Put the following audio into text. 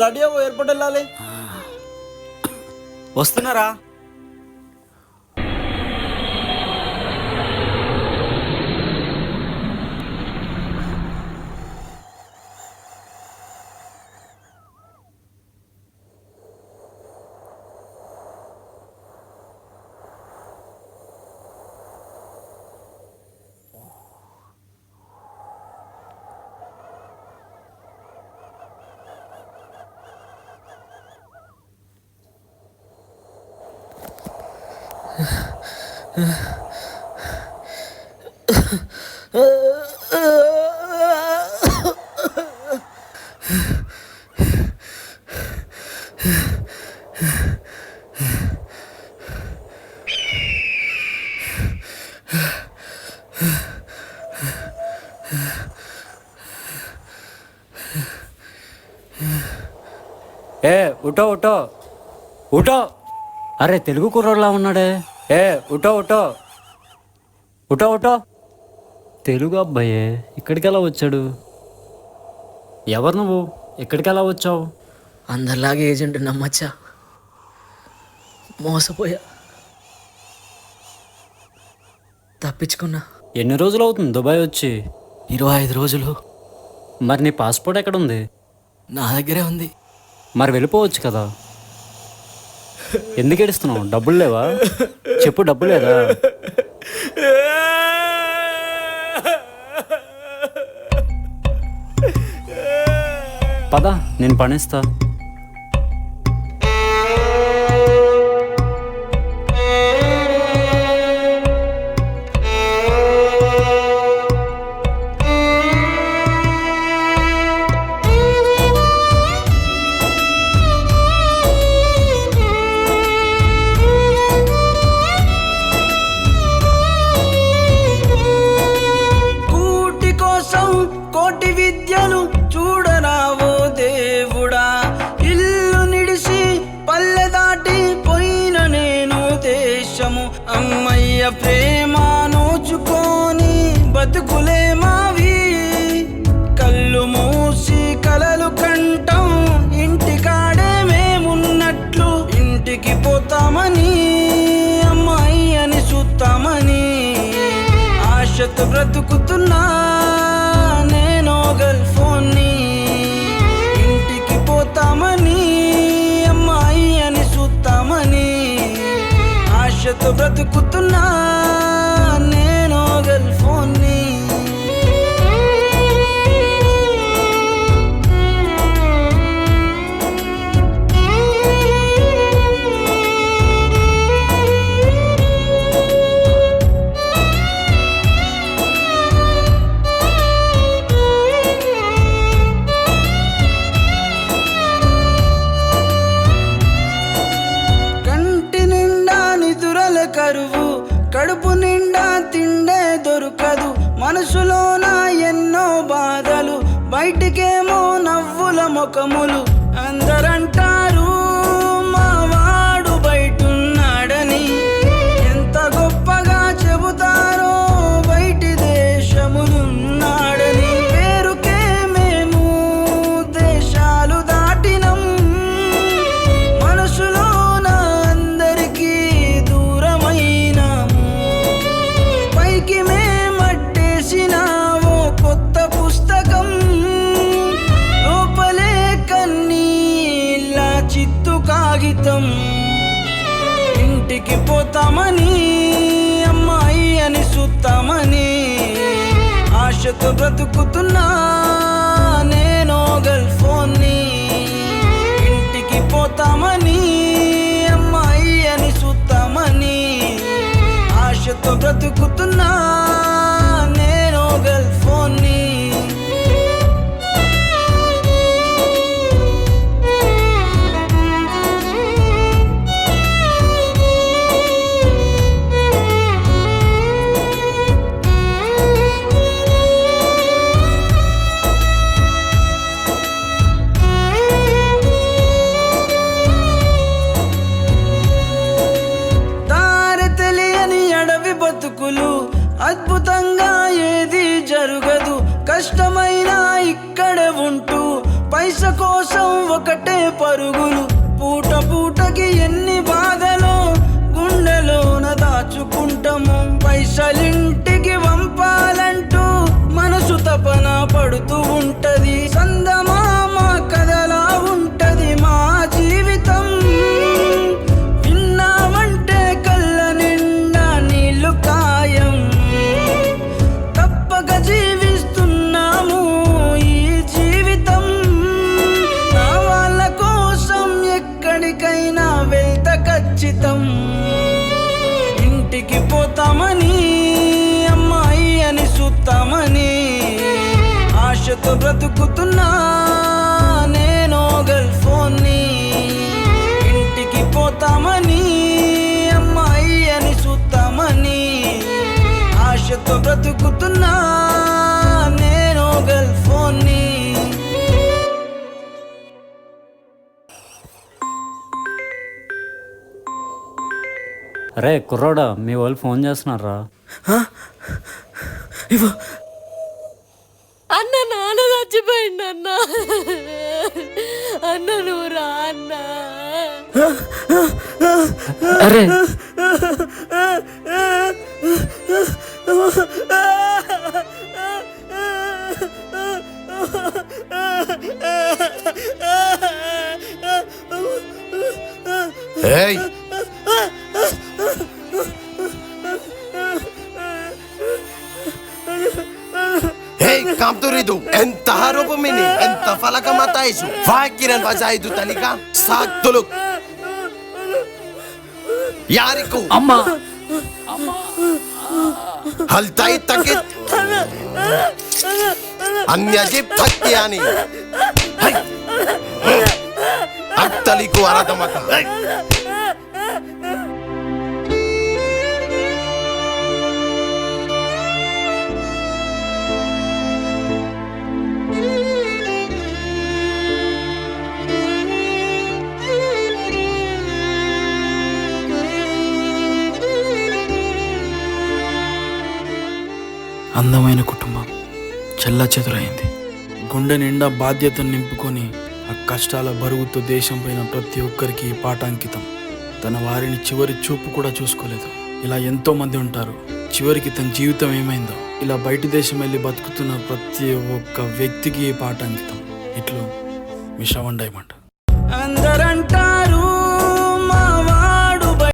Ready అవ్వ, airport వెళ్ళాలి. వస్తున్నారా? ఉటో ఉటో ఉటో. అరే తెలుగు కుర్రోడ్లా ఉన్నాడే. ఉటో ఉటో ఉటో ఉటో. తెలుగు అబ్బాయే, ఇక్కడికి ఎలా వచ్చాడు? ఎవరు నువ్వు? ఇక్కడికి ఎలా వచ్చావు? అందరిలాగే ఏజెంట్ నమ్మచ్చా? మోసపోయా, తప్పించుకున్నా. ఎన్ని రోజులు అవుతుంది దుబాయ్ వచ్చి? 25 రోజులు. మరి నీ పాస్పోర్ట్ ఎక్కడుంది? నా దగ్గరే ఉంది. మరి వెళ్ళిపోవచ్చు కదా. ఎందుకు ఏడుస్తున్నావు? డబ్బులు లేవా? చెప్పు, డబ్బు లేదా? పద, నేను పనిస్తా. కోటి విద్యలు చూడరావో దేవుడా, ఇల్లు నిడిసి పల్లె దాటి పోయిన నేను దేశము. అమ్మయ్య ప్రేమ నోచుకొని బతుకులే మావి, కళ్ళు మూసి కలలు కంటాం ఇంటికాడే మేమున్నట్లు. ఇంటికి పోతామని అమ్మాయిని చూస్తామని ఆశతో బ్రతుకుతున్నా నేను గల్ఫోన్ని. ఇంటికి పోతామని అమ్మాయి అని చూస్తామని ఆశతో బ్రతుకుతున్నా నేను గల్ఫోన్ని. కరువు కడుపు నిండా తిండే దొరకదు, మనసులోన ఎన్నో బాధలు, బయటికేమో నవ్వుల ముఖములు. అందరంటారు మా వాడు బయటున్నాడని, ఎంత గొప్పగా చెబుతారో బయటి దేశములున్నాడని. పేరుకే మేము దేశాలు దాటినం, మనసులోన అందరికీ పైకి మేమట్టేసినావో కొత్త పుస్తకం, లోపలే కన్నీళ్ళ చిత్తు కాగితం. ఇంటికి పోతామని అమ్మాయి అని చూస్తామని ఆశతో బ్రతుకుతున్నా నేను గల్ఫోన్ని. ఇంటికి పోతామని అమ్మాయి అని చూస్తామని ఆశతో బ్రతుకుతున్నా నేను గల్ఫోన్ని. బతుకులు అద్భుత పైస కోసం ఒకటే పరుగులు, పూట పూటకి ఎన్ని బాధలు గుండెలోన దాచుకుంటాము. పైసలింటికి వంపాలంటూ మనసు తపన పడుతూ ఉంటది. సందమామ కథలా ఉంటది మా జీవితం. విన్నామంటే కళ్ళ నిండా నీళ్లు కాయం. తప్పక జీవిస్తున్నాము ఈ జీవితం. నా వాళ్ళ కోసం ఎక్కడికైనా వెళ్తా ఖచ్చితం. ఇంటికి పోతామని అమ్మాయి అని చూస్తామని ఆశతో బ్రతుకుతున్నా నేను గర్ల్ ఫోన్ని. ఇంటికి పోతామని అమ్మాయి అని చూస్తామని ఆశతో బ్రతుకుతున్నా నేను గర్ల్ ఫోన్ని. అరే కుర్రోడా, మీ వాళ్ళు ఫోన్ చేస్తున్నారా? ఇవ్వు. అన్న నాన్న చచ్చిపోయింది అన్న. అన్న నువ్వు రా అన్న. అరే ఏయ్ Kamturidu, enta haropo mini, enta falaka mataisu. Vakiran vajaidu talika, saktuluk. Yariku. అమ్మా Haltai takit. Anyajib takyani. Hai. Aktaliku aradamata. Hai. అందమైన కుటుంబం చెల్లాచెదురైంది. గుండె నిండా బాధ్యతను నింపుకొని ఆ కష్టాల బరువుతో దేశం పైన ప్రతి ఒక్కరికి ఈ పాట అంకితం. తన వారిని చివరి చూపు కూడా చూసుకోలేదు. ఇలా ఎంతో మంది ఉంటారు. చివరికి తన జీవితం ఏమైందో ఇలా బయట దేశం వెళ్ళి బతుకుతున్న ప్రతి ఒక్క వ్యక్తికి ఈ పాట అంకితం. ఇట్లు మీ శ్రవణ్ డైమండ్. అందర